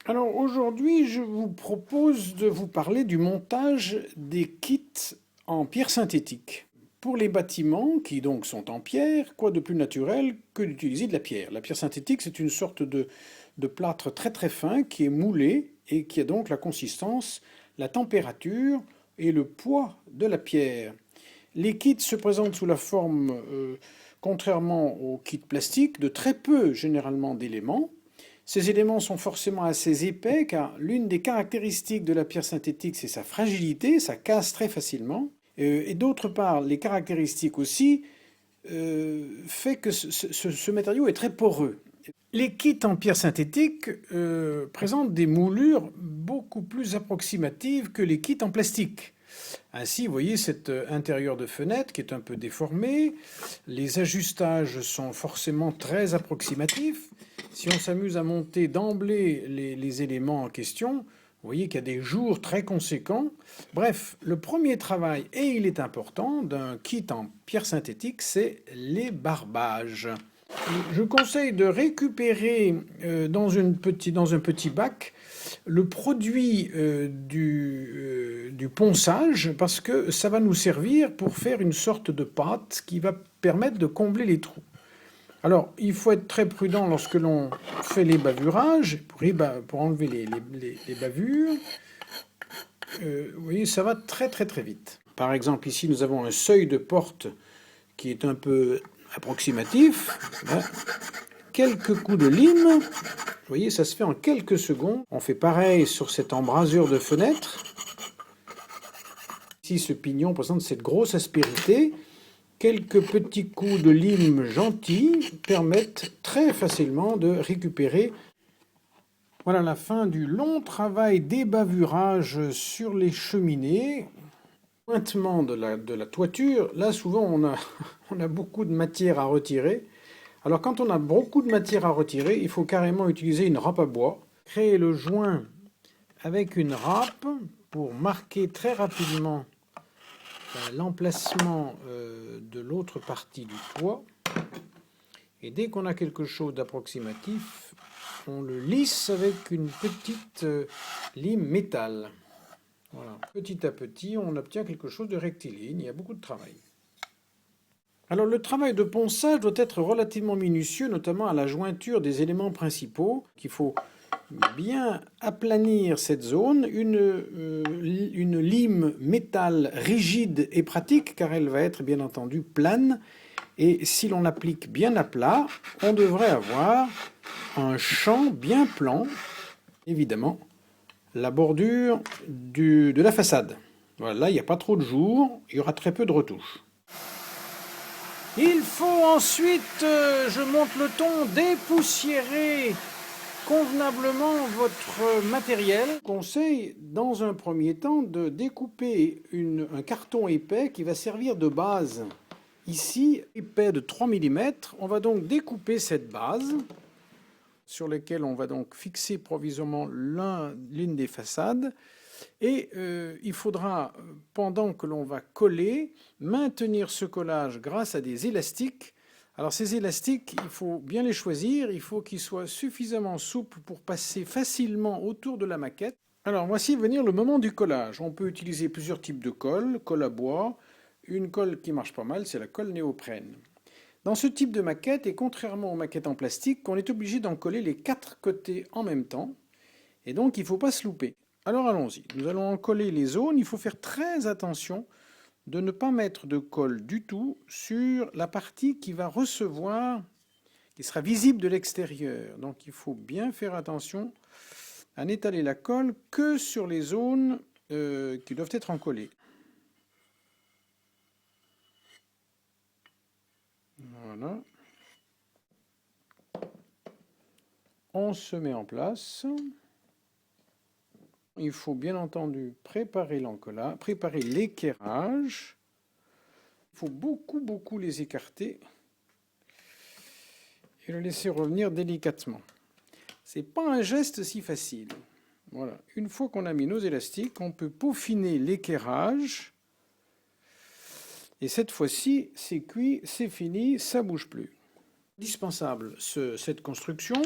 Alors aujourd'hui, je vous propose de vous parler du montage des kits en pierre synthétique. Pour les bâtiments, qui donc sont en pierre, quoi de plus naturel que d'utiliser de la pierre? La pierre synthétique, c'est une sorte de plâtre très très fin qui est moulé et qui a donc la consistance, la température et le poids de la pierre. Les kits se présentent sous la forme, contrairement aux kits plastiques, de très peu généralement d'éléments. Ces éléments sont forcément assez épais car l'une des caractéristiques de la pierre synthétique, c'est sa fragilité, ça casse très facilement. Et d'autre part, les caractéristiques aussi fait que ce matériau est très poreux. Les kits en pierre synthétique présentent des moulures beaucoup plus approximatives que les kits en plastique. Ainsi, vous voyez cet intérieur de fenêtre qui est un peu déformé. Les ajustages sont forcément très approximatifs. Si on s'amuse à monter d'emblée les éléments en question, vous voyez qu'il y a des jours très conséquents. Bref, le premier travail, et il est important, d'un kit en pierre synthétique, c'est les barbages. Je conseille de récupérer dans un petit bac le produit du ponçage parce que ça va nous servir pour faire une sorte de pâte qui va permettre de combler les trous. Alors, il faut être très prudent lorsque l'on fait les bavurages pour enlever les bavures. Vous voyez, ça va très très très vite. Par exemple, ici, nous avons un seuil de porte qui est un peu approximatif. Là, quelques coups de lime. Vous voyez, ça se fait en quelques secondes. On fait pareil sur cette embrasure de fenêtre. Ici, ce pignon présente cette grosse aspérité. Quelques petits coups de lime gentils permettent très facilement de récupérer. Voilà la fin du long travail débavurage sur les cheminées. Pointement de la toiture. Là, souvent, on a beaucoup de matière à retirer. Alors quand on a beaucoup de matière à retirer, il faut carrément utiliser une râpe à bois. Créer le joint avec une râpe pour marquer très rapidement l'emplacement de l'autre partie du toit. Et dès qu'on a quelque chose d'approximatif, on le lisse avec une petite lime métal. Voilà. Petit à petit, on obtient quelque chose de rectiligne. Il y a beaucoup de travail. Alors le travail de ponçage doit être relativement minutieux, notamment à la jointure des éléments principaux, qu'il faut bien aplanir cette zone. Une lime métal rigide et pratique, car elle va être bien entendu plane, et si l'on applique bien à plat, on devrait avoir un champ bien plan, évidemment, la bordure de la façade. Voilà, là il n'y a pas trop de jour, il y aura très peu de retouches. Il faut ensuite, je monte le ton, dépoussiérer convenablement votre matériel. Je conseille dans un premier temps de découper un carton épais qui va servir de base. Ici, épais de 3 mm, on va donc découper cette base sur laquelle on va donc fixer provisoirement l'une des façades. Et il faudra, pendant que l'on va coller, maintenir ce collage grâce à des élastiques. Alors ces élastiques, il faut bien les choisir, il faut qu'ils soient suffisamment souples pour passer facilement autour de la maquette. Alors voici venir le moment du collage. On peut utiliser plusieurs types de colle, colle à bois. Une colle qui marche pas mal, c'est la colle néoprène. Dans ce type de maquette, et contrairement aux maquettes en plastique, on est obligé d'en coller les 4 côtés en même temps. Et donc il ne faut pas se louper. Alors allons-y, nous allons en coller les zones. Il faut faire très attention de ne pas mettre de colle du tout sur la partie qui va recevoir, qui sera visible de l'extérieur. Donc il faut bien faire attention à n'étaler la colle que sur les zones qui doivent être encollées. Voilà. On se met en place. Il faut bien entendu préparer l'encollage, préparer l'équerrage. Il faut beaucoup les écarter et le laisser revenir délicatement. C'est pas un geste si facile. Voilà. Une fois qu'on a mis nos élastiques, on peut peaufiner l'équerrage. Et cette fois-ci, c'est cuit, c'est fini, ça bouge plus. Indispensable cette construction.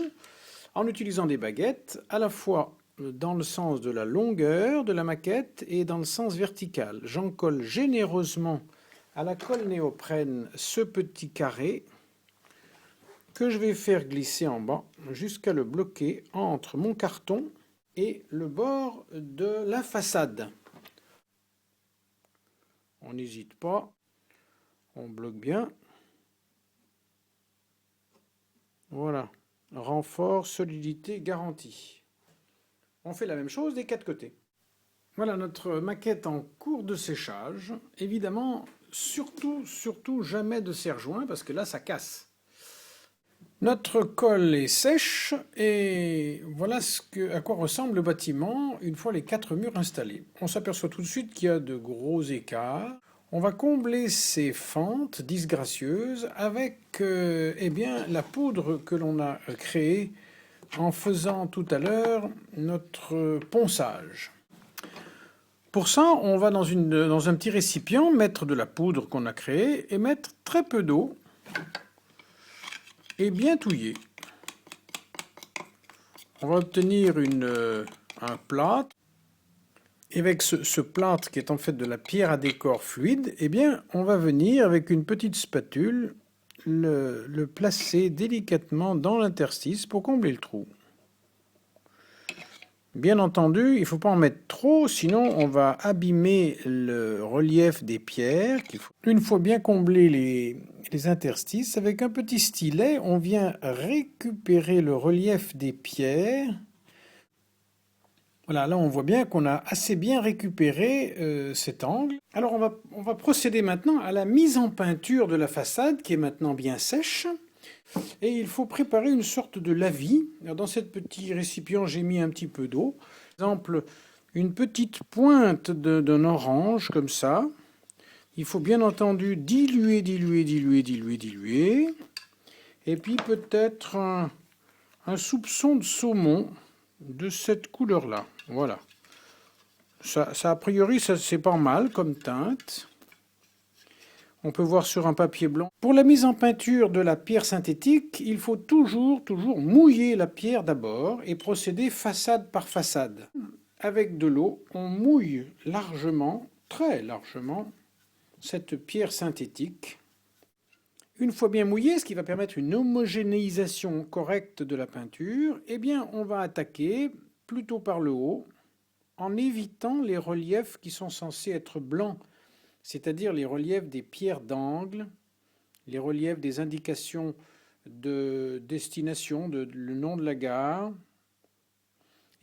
en utilisant des baguettes, à la fois dans le sens de la longueur de la maquette et dans le sens vertical. J'en colle généreusement à la colle néoprène ce petit carré que je vais faire glisser en bas jusqu'à le bloquer entre mon carton et le bord de la façade. On n'hésite pas, on bloque bien. Voilà, renfort, solidité garantie. On fait la même chose des quatre côtés. Voilà notre maquette en cours de séchage. Évidemment, surtout jamais de serre-joint parce que là ça casse. Notre colle est sèche et voilà à quoi ressemble le bâtiment une fois les quatre murs installés. On s'aperçoit tout de suite qu'il y a de gros écarts. On va combler ces fentes disgracieuses avec eh bien, la poudre que l'on a créée en faisant tout à l'heure notre ponçage. Pour ça, on va dans un petit récipient mettre de la poudre qu'on a créée et mettre très peu d'eau et bien touiller. On va obtenir un plâtre. Et avec ce plâtre qui est en fait de la pierre à décor fluide, eh bien, on va venir avec une petite spatule le placer délicatement dans l'interstice pour combler le trou. Bien entendu, il ne faut pas en mettre trop, sinon on va abîmer le relief des pierres. Une fois bien comblé les interstices, avec un petit stylet, on vient récupérer le relief des pierres. Voilà, là on voit bien qu'on a assez bien récupéré cet angle. Alors on va procéder maintenant à la mise en peinture de la façade qui est maintenant bien sèche. Et il faut préparer une sorte de lavis. Alors, dans ce petit récipient, j'ai mis un petit peu d'eau. Par exemple, une petite pointe d'un orange comme ça. Il faut bien entendu diluer. Et puis peut-être un soupçon de saumon de cette couleur-là. Voilà. Ça a priori, c'est pas mal comme teinte. On peut voir sur un papier blanc. Pour la mise en peinture de la pierre synthétique, il faut toujours mouiller la pierre d'abord et procéder façade par façade. Avec de l'eau, on mouille largement, très largement, cette pierre synthétique. Une fois bien mouillée, ce qui va permettre une homogénéisation correcte de la peinture, eh bien, on va attaquer plutôt par le haut, en évitant les reliefs qui sont censés être blancs, c'est-à-dire les reliefs des pierres d'angle, les reliefs des indications de destination, le nom de la gare.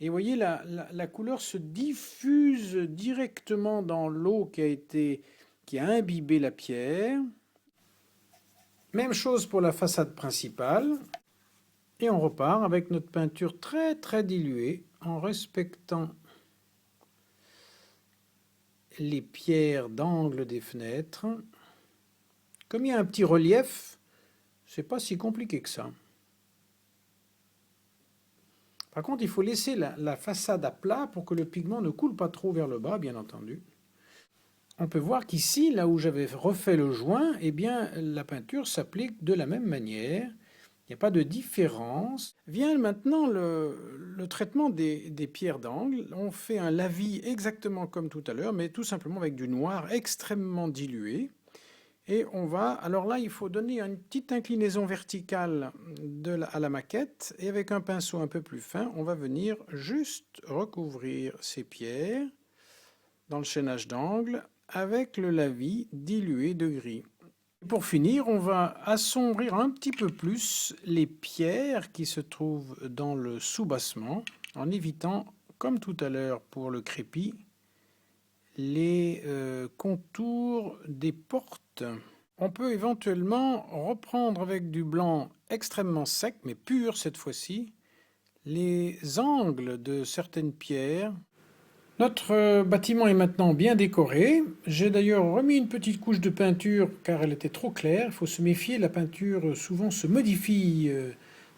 Et vous voyez, la couleur se diffuse directement dans l'eau qui a imbibé la pierre. Même chose pour la façade principale. Et on repart avec notre peinture très diluée en respectant les pierres d'angle des fenêtres. Comme il y a un petit relief, c'est pas si compliqué que ça. Par contre, il faut laisser la façade à plat pour que le pigment ne coule pas trop vers le bas, bien entendu. On peut voir qu'ici, là où j'avais refait le joint, eh bien, la peinture s'applique de la même manière. Il n'y a pas de différence. Vient maintenant le traitement des pierres d'angle. On fait un lavis exactement comme tout à l'heure, mais tout simplement avec du noir extrêmement dilué. Et on va... Alors là, il faut donner une petite inclinaison verticale à la maquette. Et avec un pinceau un peu plus fin, on va venir juste recouvrir ces pierres dans le chaînage d'angle avec le lavis dilué de gris. Pour finir, on va assombrir un petit peu plus les pierres qui se trouvent dans le soubassement en évitant, comme tout à l'heure pour le crépi, les contours des portes. On peut éventuellement reprendre avec du blanc extrêmement sec, mais pur cette fois-ci, les angles de certaines pierres. Notre bâtiment est maintenant bien décoré. J'ai d'ailleurs remis une petite couche de peinture car elle était trop claire. Il faut se méfier, la peinture souvent se modifie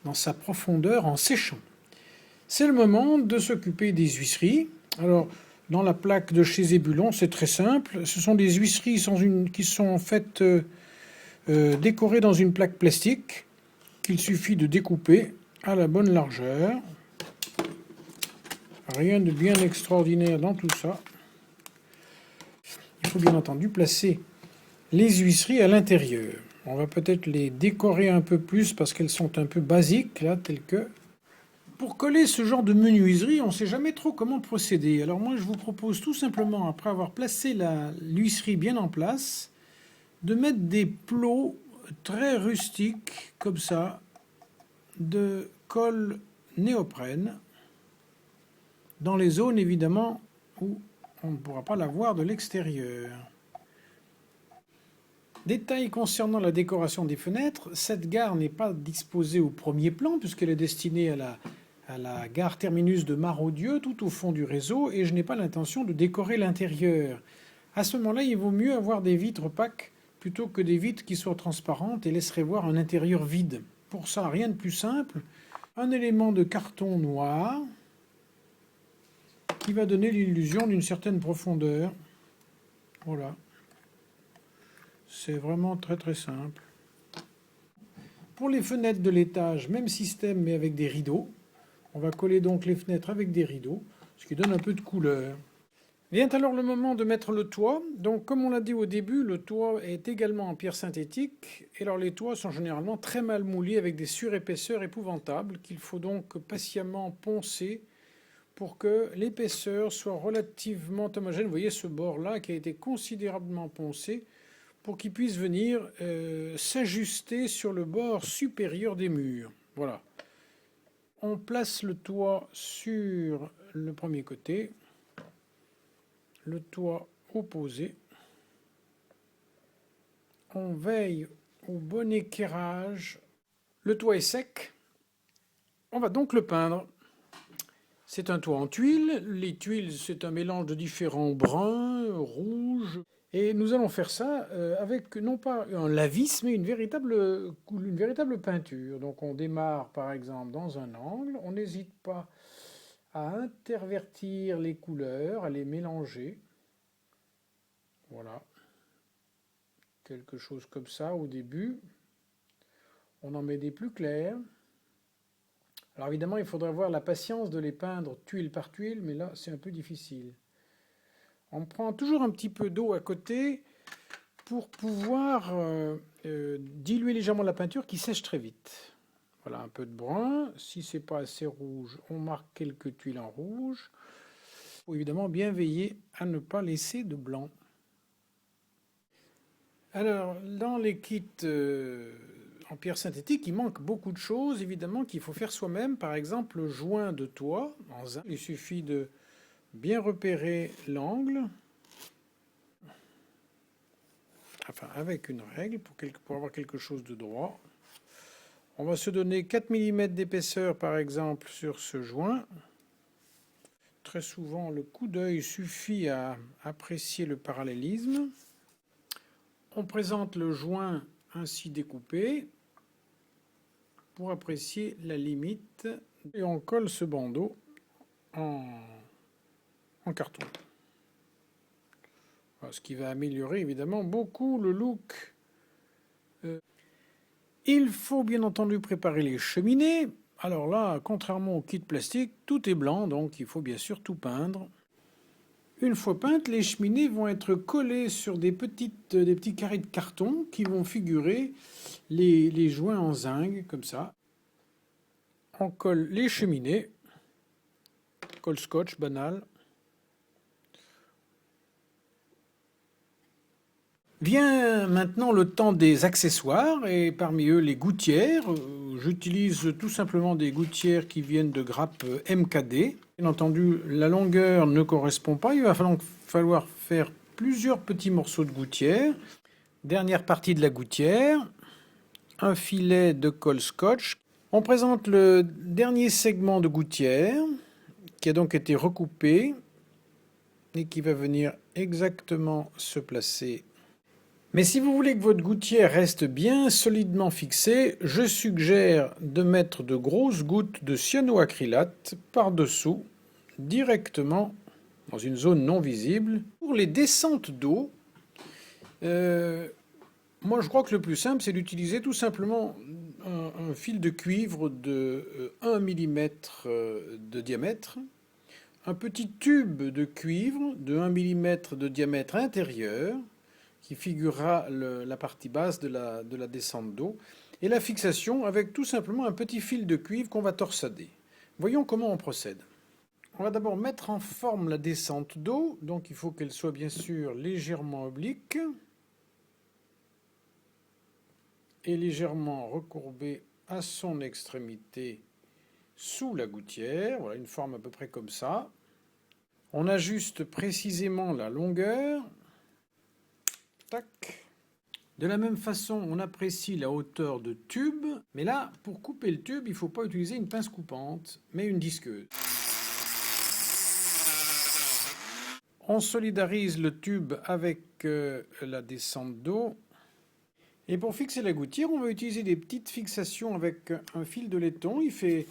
dans sa profondeur en séchant. C'est le moment de s'occuper des huisseries. Alors, dans la plaque de chez Zébulon, c'est très simple. Ce sont des huisseries qui sont en fait décorées dans une plaque plastique qu'il suffit de découper à la bonne largeur. Rien de bien extraordinaire dans tout ça. Il faut bien entendu placer les huisseries à l'intérieur. On va peut-être les décorer un peu plus parce qu'elles sont un peu basiques, là, telles que... Pour coller ce genre de menuiserie, on ne sait jamais trop comment procéder. Alors moi, je vous propose tout simplement, après avoir placé l'huisserie bien en place, de mettre des plots très rustiques, comme ça, de colle néoprène, dans les zones, évidemment, où on ne pourra pas la voir de l'extérieur. Détail concernant la décoration des fenêtres, cette gare n'est pas disposée au premier plan, puisqu'elle est destinée à la gare terminus de Maraudieu, tout au fond du réseau, et je n'ai pas l'intention de décorer l'intérieur. À ce moment-là, il vaut mieux avoir des vitres opaques plutôt que des vitres qui soient transparentes et laisseraient voir un intérieur vide. Pour ça, rien de plus simple, un élément de carton noir qui va donner l'illusion d'une certaine profondeur. Voilà. C'est vraiment très très simple. Pour les fenêtres de l'étage, même système mais avec des rideaux. On va coller donc les fenêtres avec des rideaux, ce qui donne un peu de couleur. Vient alors le moment de mettre le toit. Donc comme on l'a dit au début, le toit est également en pierre synthétique. Et alors les toits sont généralement très mal moulés avec des surépaisseurs épouvantables qu'il faut donc patiemment poncer pour que l'épaisseur soit relativement homogène. Vous voyez ce bord-là qui a été considérablement poncé pour qu'il puisse venir s'ajuster sur le bord supérieur des murs. Voilà. On place le toit sur le premier côté, le toit opposé. On veille au bon équerrage. Le toit est sec. On va donc le peindre. C'est un toit en tuiles. Les tuiles, c'est un mélange de différents bruns, rouges. Et nous allons faire ça avec non pas un lavis, mais une véritable peinture. Donc on démarre par exemple dans un angle. On n'hésite pas à intervertir les couleurs, à les mélanger. Voilà. Quelque chose comme ça au début. On en met des plus clairs. Alors évidemment, il faudra avoir la patience de les peindre tuile par tuile, mais là, c'est un peu difficile. On prend toujours un petit peu d'eau à côté pour pouvoir diluer légèrement la peinture qui sèche très vite. Voilà, un peu de brun. Si c'est pas assez rouge, on marque quelques tuiles en rouge. Il faut évidemment bien veiller à ne pas laisser de blanc. Alors, dans les kits en pierre synthétique, il manque beaucoup de choses, évidemment, qu'il faut faire soi-même. Par exemple, le joint de toit en zinc. Il suffit de bien repérer l'angle, enfin avec une règle pour avoir quelque chose de droit. On va se donner 4 mm d'épaisseur par exemple sur ce joint. Très souvent le coup d'œil suffit à apprécier le parallélisme. On présente le joint ainsi découpé pour apprécier la limite et on colle ce bandeau en carton. Ce qui va améliorer évidemment beaucoup le look. Il faut bien entendu préparer les cheminées. Alors là, contrairement au kit plastique, tout est blanc, donc il faut bien sûr tout peindre. Une fois peintes, les cheminées vont être collées sur des petits carrés de carton qui vont figurer les joints en zinc, comme ça. On colle les cheminées, colle scotch banal. Vient maintenant le temps des accessoires, et parmi eux les gouttières. J'utilise tout simplement des gouttières qui viennent de grappe MKD. Bien entendu, la longueur ne correspond pas, il va falloir faire plusieurs petits morceaux de gouttière. Dernière partie de la gouttière, un filet de colle scotch. On présente le dernier segment de gouttière, qui a donc été recoupé, et qui va venir exactement se placer. Mais si vous voulez que votre gouttière reste bien solidement fixée, je suggère de mettre de grosses gouttes de cyanoacrylate par-dessous, directement dans une zone non visible. Pour les descentes d'eau, moi je crois que le plus simple c'est d'utiliser tout simplement un fil de cuivre de 1 mm de diamètre, un petit tube de cuivre de 1 mm de diamètre intérieur, qui figurera la partie basse de la descente d'eau, et la fixation avec tout simplement un petit fil de cuivre qu'on va torsader. Voyons comment on procède. On va d'abord mettre en forme la descente d'eau, donc il faut qu'elle soit bien sûr légèrement oblique et légèrement recourbée à son extrémité sous la gouttière. Voilà, une forme à peu près comme ça. On ajuste précisément la longueur. Tac. De la même façon, on apprécie la hauteur de tube, mais là, pour couper le tube, il ne faut pas utiliser une pince coupante, mais une disqueuse. On solidarise le tube avec la descente d'eau. Et pour fixer la gouttière, on va utiliser des petites fixations avec un fil de laiton. Il fait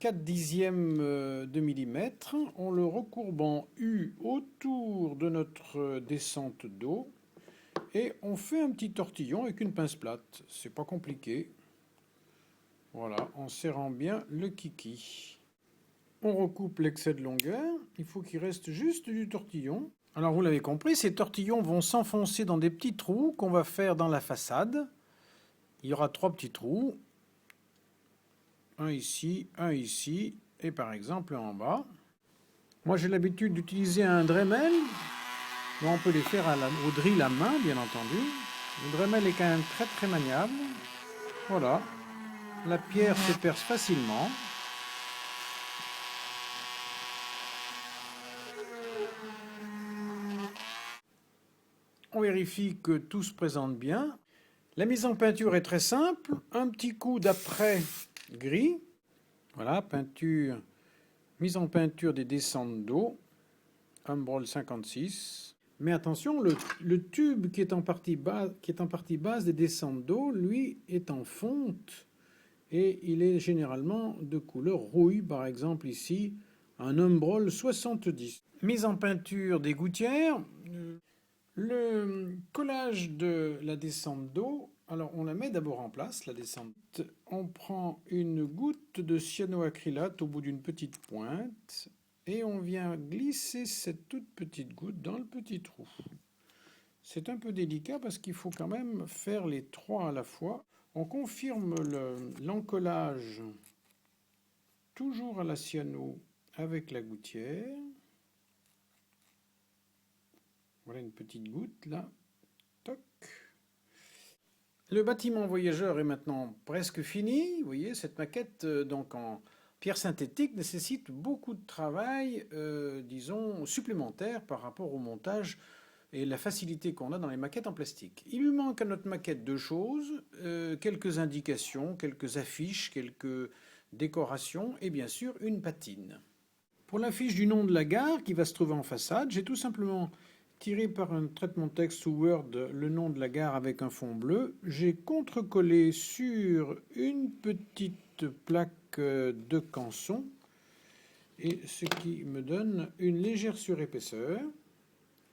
4/10 de millimètre. On le recourbe en U autour de notre descente d'eau. Et on fait un petit tortillon avec une pince plate. C'est pas compliqué. Voilà, en serrant bien le kiki. On recoupe l'excès de longueur. Il faut qu'il reste juste du tortillon. Alors vous l'avez compris, ces tortillons vont s'enfoncer dans des petits trous qu'on va faire dans la façade. Il y aura 3 petits trous. Un ici et par exemple en bas. Moi j'ai l'habitude d'utiliser un Dremel. Mais on peut les faire au drill à main, bien entendu. Le Dremel est quand même très très maniable. Voilà. La pierre se perce facilement. On vérifie que tout se présente bien. La mise en peinture est très simple. Un petit coup d'après gris. Voilà, peinture, mise en peinture des descentes d'eau. Humbrol 56. Mais attention, le tube qui est en partie basse des descentes d'eau, lui, est en fonte. Et il est généralement de couleur rouille, par exemple ici, un Humbrol 70. Mise en peinture des gouttières. Le collage de la descente d'eau, alors on la met d'abord en place, la descente. On prend une goutte de cyanoacrylate au bout d'une petite pointe et on vient glisser cette toute petite goutte dans le petit trou. C'est un peu délicat parce qu'il faut quand même faire les 3 à la fois. On confirme l'encollage toujours à la cyano avec la gouttière. Voilà une petite goutte là. Toc. Le bâtiment voyageur est maintenant presque fini. Vous voyez, cette maquette donc en pierre synthétique nécessite beaucoup de travail, disons, supplémentaire par rapport au montage et la facilité qu'on a dans les maquettes en plastique. Il lui manque à notre maquette 2 choses, quelques indications, quelques affiches, quelques décorations et bien sûr une patine. Pour l'affiche du nom de la gare qui va se trouver en façade, j'ai tout simplement tiré par un traitement texte sous Word le nom de la gare avec un fond bleu. J'ai contre-collé sur une petite plaque de canson, et ce qui me donne une légère surépaisseur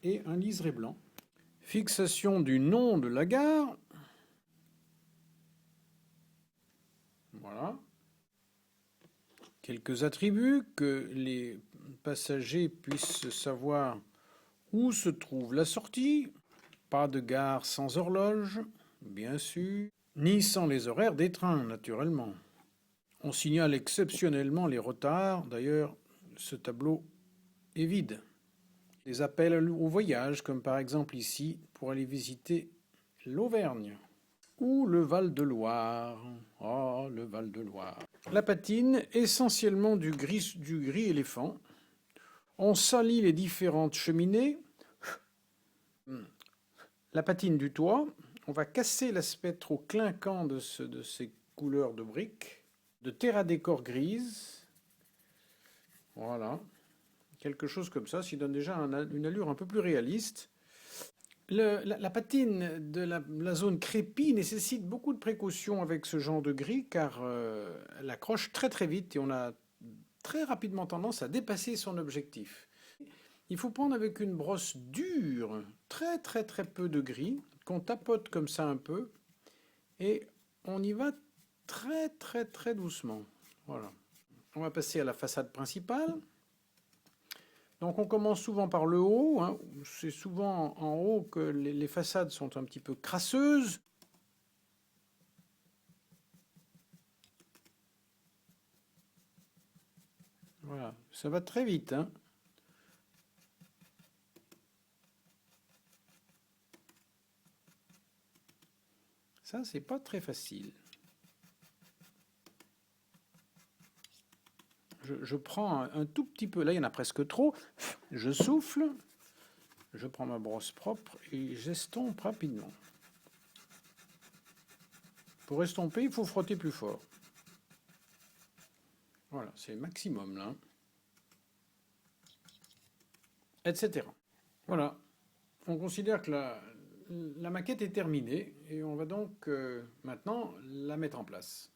et un liseré blanc. Fixation du nom de la gare. Voilà. Quelques attributs que les passagers puissent savoir où se trouve la sortie. Pas de gare sans horloge, bien sûr, ni sans les horaires des trains, naturellement. On signale exceptionnellement les retards. D'ailleurs, ce tableau est vide. Les appels au voyage, comme par exemple ici, pour aller visiter l'Auvergne. Ou le Val-de-Loire. Oh, le Val-de-Loire. La patine, essentiellement du gris éléphant. On salit les différentes cheminées. La patine du toit. On va casser l'aspect trop clinquant de ces couleurs de briques. De terre à décor grise. Voilà. Quelque chose comme ça, qui donne déjà une allure un peu plus réaliste. La patine de la zone crépie nécessite beaucoup de précautions avec ce genre de gris, car elle accroche très très vite et on a très rapidement tendance à dépasser son objectif. Il faut prendre avec une brosse dure, très peu de gris, qu'on tapote comme ça un peu, et on y va très très très doucement. Voilà. On va passer à la façade principale. Donc on commence souvent par le haut, hein. C'est souvent en haut que les façades sont un petit peu crasseuses. Voilà, ça va très vite, hein. Ça, c'est pas très facile. Je prends un tout petit peu, là il y en a presque trop, je souffle, je prends ma brosse propre et j'estompe rapidement. Pour estomper, il faut frotter plus fort. Voilà, c'est le maximum là. Etc. Voilà, on considère que la maquette est terminée et on va donc maintenant la mettre en place.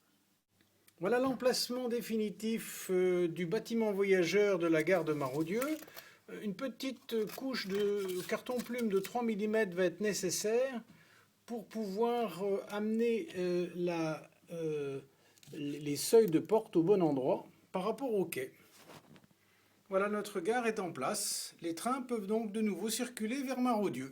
Voilà l'emplacement définitif du bâtiment voyageur de la gare de Maraudieu. Une petite couche de carton plume de 3 mm va être nécessaire pour pouvoir amener les seuils de porte au bon endroit par rapport au quai. Voilà, notre gare est en place. Les trains peuvent donc de nouveau circuler vers Maraudieu.